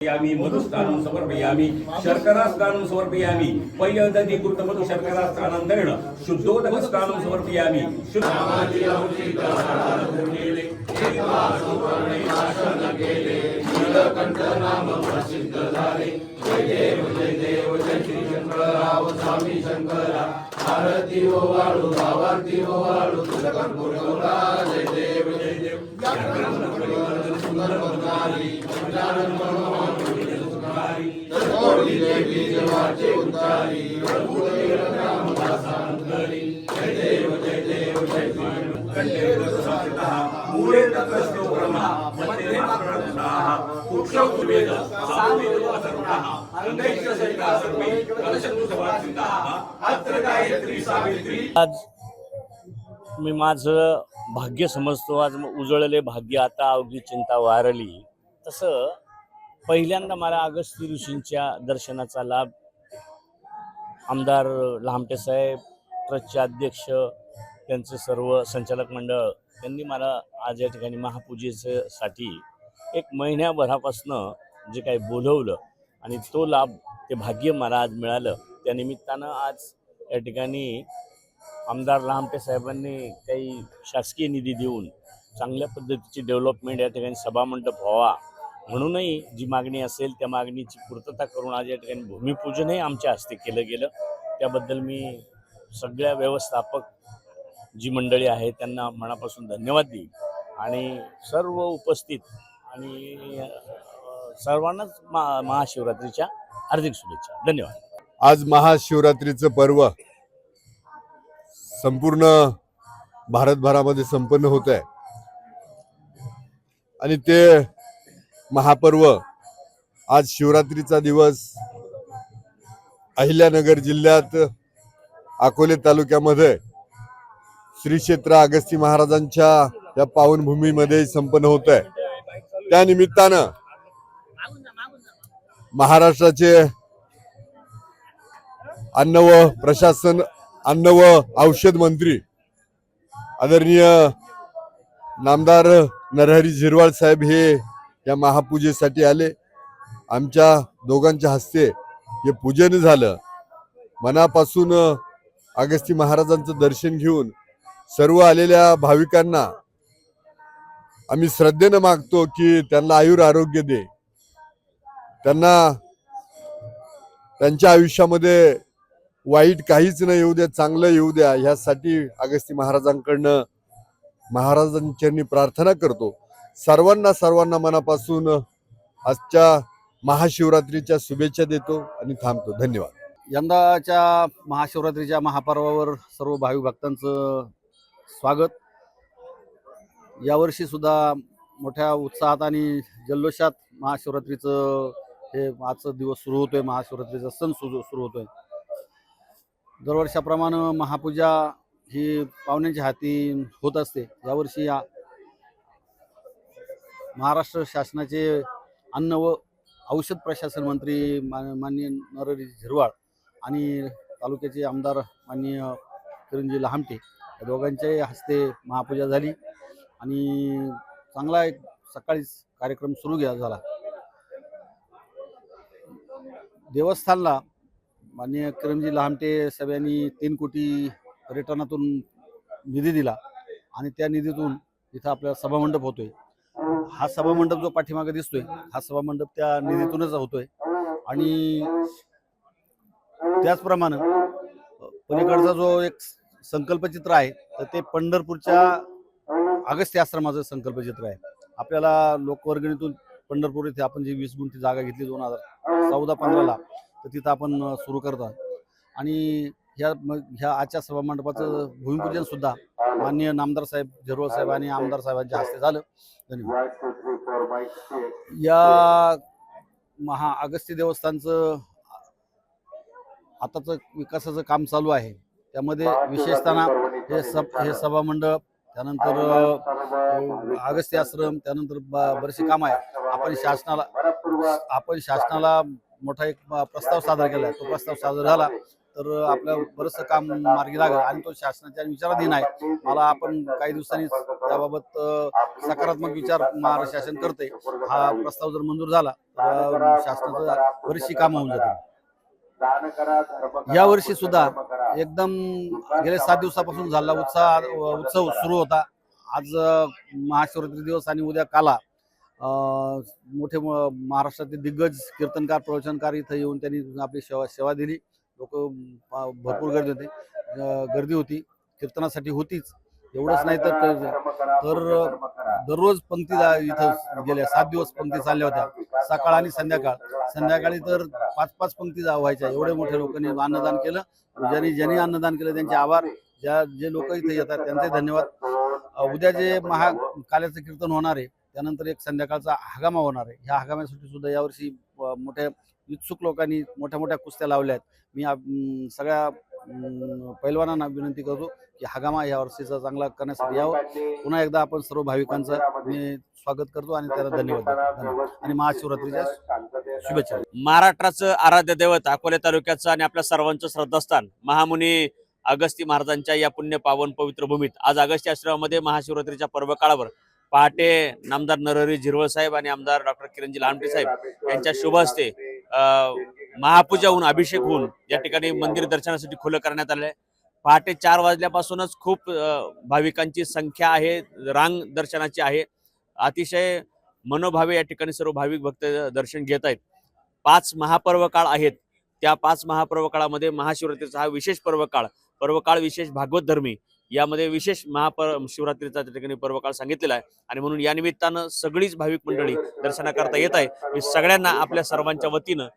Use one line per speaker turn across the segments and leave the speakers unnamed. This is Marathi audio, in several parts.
यामी मधुस्नानं समर्पयामि शर्करास्नानं समर्पयामि पय्यदधि कृतमधु शर्करास्नानन्तरेण शुद्धोदकस्नानं समर्पयामि जय देव जय श्री शंकरराव स्वामी शंकरा आरती हो वाळू भावारती हो वाळू तुझा कर्पूर गौरा जय देव सुंदर बंगाली पंचानन मनोहर कोटी देवी जवाचे उतारी राम दासांतरी जय देव जय कंठे दशसातः मूले तत्स्नो ब्रह्मा मध्य मात्रः उक्षौ वेद सामवेद असर्वः अंगैश्च सैका सर्वे कलशतु सवासिताः अत्र गायत्री सावित्री।
आज मी माझं भाग्य समजतो, आज उजळले भाग्य आता अवघी चिंता वारली। तसं पहिल्यांदा मला अगस्ती ऋषींच्या दर्शनाचा लाभ आमदार लहामटे साहेब, ट्रस्टचे अध्यक्ष, त्यांचे सर्व संचालक मंडळ त्यांनी मला आज या ठिकाणी महापूजेसाठी एक महिन्याभरापासनं जे काही बोलवलं आणि तो लाभ, ते भाग्य मला आज मिळालं। त्या निमित्तानं आज या ठिकाणी आमदार लहामटे साहेबांनी काही शासकीय निधी देऊन चांगल्या पद्धतीची डेव्हलपमेंट या ठिकाणी सभामंडप व्हावा म्हणूनही जी मागणी असेल त्या मागणीची पूर्तता करून आज या ठिकाणी भूमिपूजनही आमच्या हस्ते केलं गेलं। त्याबद्दल मी सगळ्या व्यवस्थापक जी मंडळी आहे त्यांना मनापासून धन्यवाद देईन आणि सर्व उपस्थित आणि सर्वांनाच महाशिवरात्रीच्या हार्दिक शुभेच्छा। धन्यवाद।
आज महाशिवरात्रीचं पर्व संपूर्ण भारतभरामध्ये संपन्न होत आहे आणि ते महापर्व आज शिवरात्रीचा दिवस अहिल्यानगर जिल्ह्यात अकोले तालुक्यामध्ये श्री क्षेत्र अगस्ती महाराजांच्या या पावनभूमीमध्ये संपन्न होत आहे। त्या निमित्तानं महाराष्ट्राचे अन्न व औषध मंत्री आदरणीय नामदार नरहरी झिरवाळ साहेब हे या महापूजेसाठी आले। आमच्या दोघांच्या हस्ते हे पूजन झालं। मनापासून अगस्ती महाराजांचं दर्शन घेऊन सर्व आलेल्या भाविकांना आम्ही श्रद्धेनं मागतो की त्यांना आयुर आरोग्य दे, त्यांना त्यांच्या आयुष्यामध्ये वाईट काहीच न येऊ द्या, चांगलं येऊ द्या, ह्यासाठी अगस्ती महाराजांकडनं महाराजांच्यांनी प्रार्थना करतो। सर्वांना मनापासून आजच्या महाशिवरात्रीच्या शुभेच्छा देतो आणि थांबतो। धन्यवाद।
यंदाच्या महाशिवरात्रीच्या महापर्वावर सर्व भाविक भक्तांचं स्वागत। यावर्षी सुद्धा मोठ्या उत्साहात आणि जल्लोषात महाशिवरात्रीचं हे आजचा दिवस सुरू होतोय, महाशिवरात्रीचा सण सुरू होतोय। दरवर्षाप्रमाणे महापूजा ही पाहुण्यांच्या हाती होत असते। यावर्षी महाराष्ट्र शासनाचे अन्न व औषध प्रशासन मंत्री माननीय नरहरी झिरवाळ आणि तालुक्याचे आमदार माननीय किरणजी लहामटे या दोघांच्याही हस्ते महापूजा झाली आणि चांगला एक सकाळीच कार्यक्रम सुरू झाला। देवस्थानला माननीय किरणजी लहामटे साहेबांनी 3 कोटी पर्यटनातून निधी दिला आणि त्या निधीतून इथं आपला सभामंडप होतोय। हा सभामंडप जो पाठीमागे दिसतोय हा सभामंडप त्या निधीतूनच होतोय आणि त्याचप्रमाणे पलीकडचा जो एक संकल्पचित्र आहे तर ते पंढरपूरच्या अगस्त्य आश्रमाचं संकल्पचित्र आहे। आपल्याला लोकवर्गणीतून पंढरपूर इथे आपण जी 20 गुंठी जागा घेतली 2014-15 ला, तर तिथं आपण सुरू करतात आणि ह्या आजच्या सभामंडपाचं भूमिपूजन सुद्धा माननीय नामदार साहेब झिरवाळ साहेब आणि आमदार साहेबांच्या हस्ते झालं। धन्यवाद। या अगस्ती देवस्थानचं आताचं विकासाचं काम चालू आहे। त्यामध्ये विशेषतः हे सभामंडप, त्यानंतर अगस्ती आश्रम, त्यानंतर बरेचसे काम आहे। आपण शासनाला मोठा एक प्रस्ताव सादर केला, तो प्रस्ताव सादर झाला तर आपलं बरंचसं काम मार्गी लागेल आणि तो शासनाच्या विचाराधीन आहे. मला आपण काही दिवसांनी त्याबाबत सकारात्मक विचार महाराष्ट्र शासन करते. हा प्रस्ताव जर मंजूर झाला तर शासनाचं बरीचशी कामं होऊन जातील. या वर्षी सुद्धा एकदम गेल्या 7 दिवसापासून झालेला उत्सव सुरू होता. आज महाशिवरात्री दिवस आणि उद्या काला मोठे महाराष्ट्रातील दिग्गज कीर्तनकार प्रवचनकार इथं येऊन त्यांनी आपली सेवा दिली. लोक भरपूर गर्दी होती, कीर्तनासाठी होतीच. एवढंच नाही तर दररोज पंक्ती इथं गेल्या 7 दिवस पंक्ती चालल्या होत्या, सकाळ आणि संध्याकाळी तर 5-5 पंक्ती व्हायच्या. एवढे मोठे लोकांनी अन्नदान केलं. ज्यांनी अन्नदान केलं त्यांचे आभार. जे लोक इथे येतात त्यांचे धन्यवाद. उद्या जे महाकाल्याचं कीर्तन होणार आहे, त्यानंतर एक संध्याकाळचा हगामा होणार आहे. ह्या हगाम्यासाठी सुद्धा यावर्षी मोठ्या उत्सुक लोकांनी मोठ्या कुस्त्या लावल्या आहेत. मी सगळ्या पैलवानांना विनंती करतो की हगामा या वर्षीचा चांगला करण्यासाठी यावं. पुन्हा एकदा आपण सर्व भाविकांचं मी स्वागत करतो आणि त्याला धन्यवाद देतो आणि महाशिवरात्रीच्या शुभेच्छा.
महाराष्ट्राचं आराध्य दैवत अकोले तालुक्याचं आणि आपल्या सर्वांचं श्रद्धास्थान महामुनी अगस्ती महाराजांच्या या पुण्य पावन पवित्र भूमीत आज अगस्ती आश्रमामध्ये महाशिवरात्रीच्या पर्व काळावर पहाटे नामदार नरहरी झिरवळ साहेब आणि आमदार डॉक्टर किरणजी लहामटे साहेब यांच्या शुभ हस्ते महापूजा होऊन अभिषेक होऊन या ठिकाणी मंदिर दर्शनासाठी खुलं करण्यात आले. पहाटे 4 वाजल्यापासूनच खूप भाविकांची संख्या आहे, रांग दर्शनाची आहे. अतिशय मनोभावे या ठिकाणी सर्व भाविक भक्त दर्शन घेत आहेत. 5 महापर्व काळ आहेत. त्या 5 महापर्व काळामध्ये महाशिवरात्रीचा हा विशेष पर्व काळ विशेष भागवत धर्मी यामध्ये विशेष शिवरात्रीचा त्या ठिकाणी पर्वकाळ सांगितलेला आहे आणि म्हणून या निमित्तानं सगळीच भाविक मंडळी दर्शनाकरता येत आहे. मी सगळ्यांना आपल्या सर्वांच्या वतीनं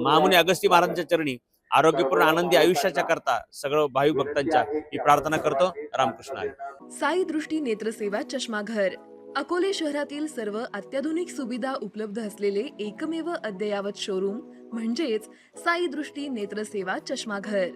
महामुनी अगस्ती महाराजांच्या चरणी आरोग्यपूर्ण आनंदी आयुष्याच्या करता सगळं भाविक भक्तांच्या ही प्रार्थना करतो. रामकृष्ण हरी.
साई दृष्टी नेत्रसेवा चष्माघर अकोले शहरातील सर्व अत्याधुनिक सुविधा उपलब्ध असलेले एकमेव अद्ययावत शोरूम म्हणजेच साई दृष्टी नेत्रसेवा चष्माघर.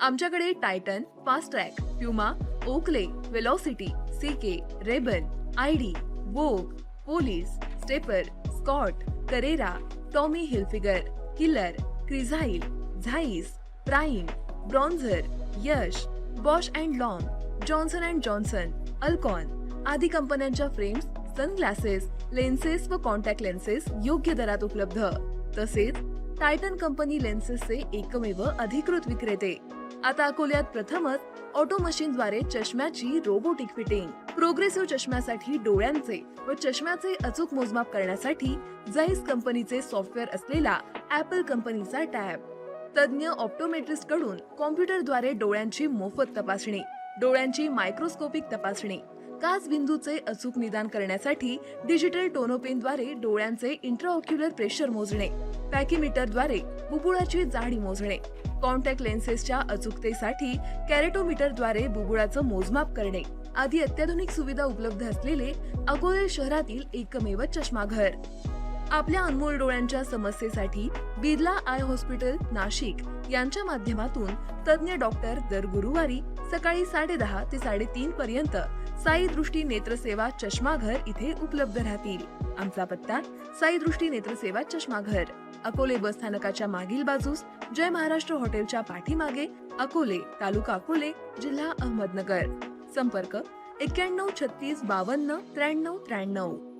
आमच्याकडे Titan, Fastrack, Puma, Oakley, Velocity, CK, Ray-Ban, IDEE, Vogue, Police, Stepper, Scott, Carrera, Tommy Hilfiger, Killer, Crizal, Zeiss, Prime, Bronzer, Yash, Bausch and Lomb, Johnson and Johnson, Alcon आदी कंपन्यांच्या फ्रेम्स, सनग्लासेस, लेन्सेस व कॉन्टॅक्ट लेन्सेस योग्य दरात उपलब्ध. तसेच टायटन कंपनी लेन्सेसचे एकमेव अधिकृत विक्रेते. आता अकोल्यात प्रथमच ऑटो मशीनद्वारे चष्म्याची रोबोटिक फिटिंग. प्रोग्रेसिव्ह चष्म्यासाठी डोळ्यांचे व चष्म्याचे अचूक मोजमाप करण्यासाठी जाईस कंपनीचे सॉफ्टवेअर असलेला ऍपल कंपनीचा टॅब. तज्ञ ऑप्टोमेट्रिस्ट कडून कॉम्प्युटरद्वारे डोळ्यांची मोफत तपासणी, डोळ्यांची मायक्रोस्कोपिक तपासणी, काच बिंदूचे अचूक निदान करण्यासाठी डिजिटल टोनोपेनद्वारे डोळ्यांचे इंट्राऑक्युलर प्रेशर मोजणे, पॅकीमीटरद्वारे बुबुळाची जाडी मोजणे, कॉन्टॅक्ट लेन्सेसच्या अचूकतेसाठी कॅरेटोमीटरद्वारे बुबुळाचं मोजमाप करणे आदी अत्याधुनिक सुविधा उपलब्ध असलेले अकोले शहरातील एकमेव चष्माघर. आपल्या अनमोल डोळ्यांच्या समस्येसाठी बिर्ला आय हॉस्पिटल नाशिक यांच्या माध्यमातून तज्ञ डॉक्टर दर गुरुवारी सकाळी 10:30 ते 3:30 पर्यंत साई दृष्टी नेत्रसेवा चष्माघर इथे उपलब्ध राहतील. आमचा पत्ता साई दृष्टी नेत्रसेवा चष्माघर, अकोले बस स्थानकाच्या मागील बाजूस, जय महाराष्ट्र हॉटेलच्या पाठीमागे, अकोले, तालुका अकोले, जिल्हा अहमदनगर. संपर्क 91 36 52 93 93.